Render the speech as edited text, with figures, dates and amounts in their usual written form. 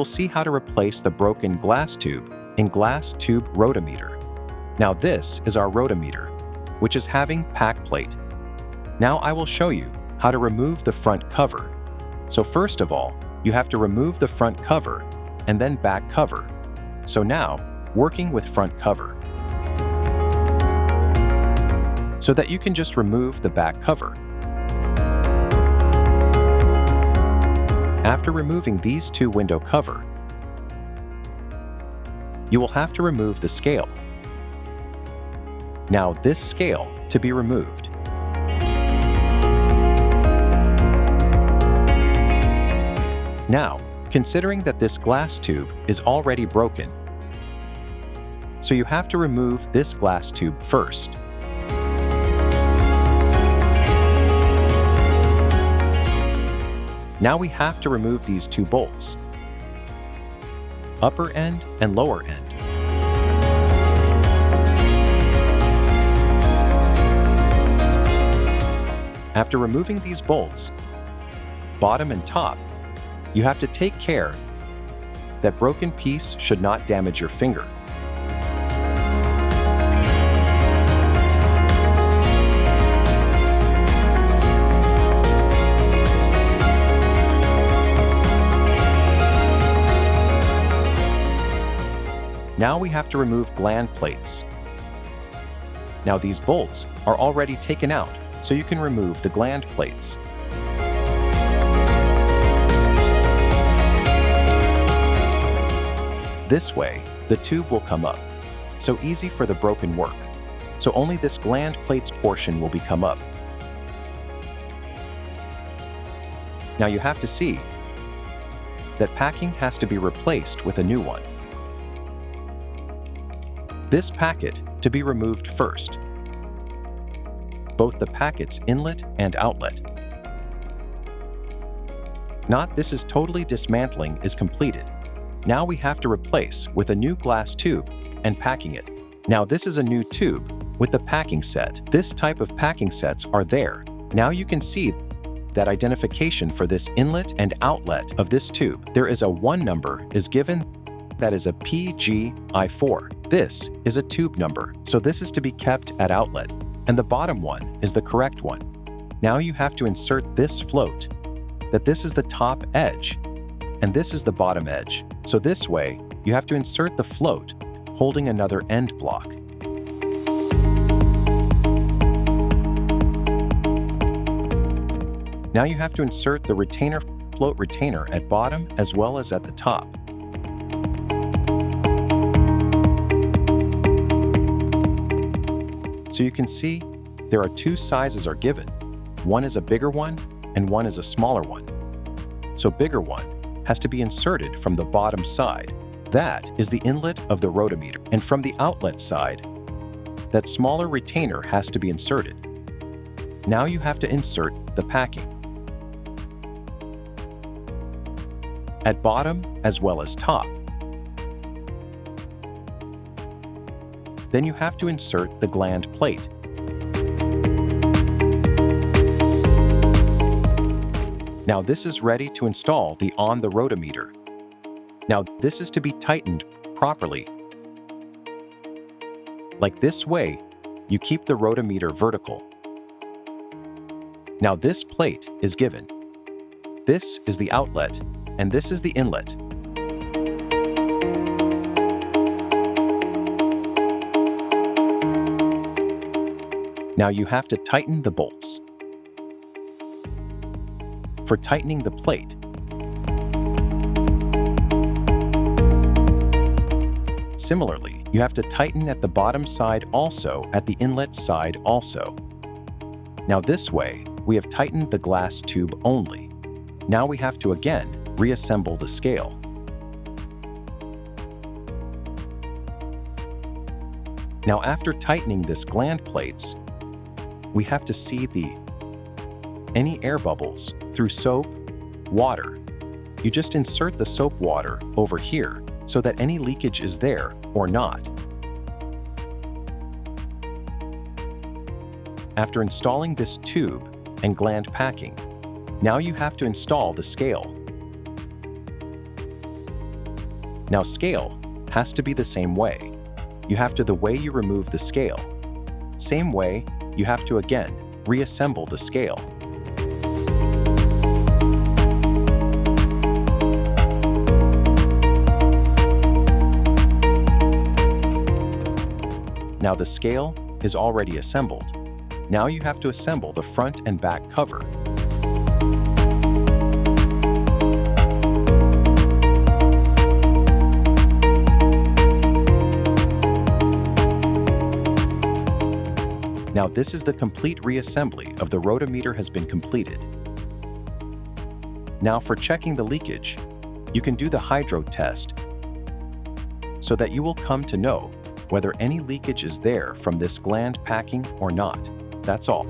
will see how to replace the broken glass tube in glass tube rotameter. Now this is our rotameter, which is having pack plate. Now I will show you how to remove the front cover. So first of all, you have to remove the front cover and then back cover. So now, working with front cover. So that you can just remove the back cover. After removing these two window cover, you will have to remove the scale. Now this scale to be removed. Now, considering that this glass tube is already broken, so you have to remove this glass tube first. Now we have to remove these two bolts, upper end and lower end. After removing these bolts, bottom and top, you have to take care that broken piece should not damage your finger. Now we have to remove gland plates. Now these bolts are already taken out, so you can remove the gland plates. This way, the tube will come up, so easy for the broken work. So only this gland plates portion will become up. Now you have to see that packing has to be replaced with a new one. This packet to be removed first. Both the packet's inlet and outlet. Not this is totally dismantling is completed. Now we have to replace with a new glass tube and packing it. Now this is a new tube with the packing set. This type of packing sets are there. Now you can see that identification for this inlet and outlet of this tube. There is a 1 number is given that is a PGI4. This is a tube number, so this is to be kept at outlet, and the bottom one is the correct one. Now you have to insert this float, that this is the top edge, and this is the bottom edge. So this way, you have to insert the float, holding another end block. Now you have to insert the retainer, float retainer at bottom as well as at the top. So you can see there are 2 sizes are given. One is a bigger one and one is a smaller one. So bigger one has to be inserted from the bottom side. That is the inlet of the rotameter. And from the outlet side, that smaller retainer has to be inserted. Now you have to insert the packing. At bottom as well as top. Then you have to insert the gland plate. Now this is ready to install on the rotameter. Now this is to be tightened properly. Like this way, you keep the rotameter vertical. Now this plate is given. This is the outlet, and this is the inlet. Now you have to tighten the bolts. For tightening the plate, similarly, you have to tighten at the bottom side also, at the inlet side also. Now this way, we have tightened the glass tube only. Now we have to again reassemble the scale. Now after tightening this gland plates, we have to see any air bubbles through soap, water. You just insert the soap water over here so that any leakage is there or not. After installing this tube and gland packing, now you have to install the scale. Now scale has to be the same way. You have to the way you remove the scale. Same way, you have to again reassemble the scale. Now the scale is already assembled. Now you have to assemble the front and back cover. Now this is the complete reassembly of the rotameter has been completed. Now for checking the leakage, you can do the hydro test so that you will come to know whether any leakage is there from this gland packing or not. That's all.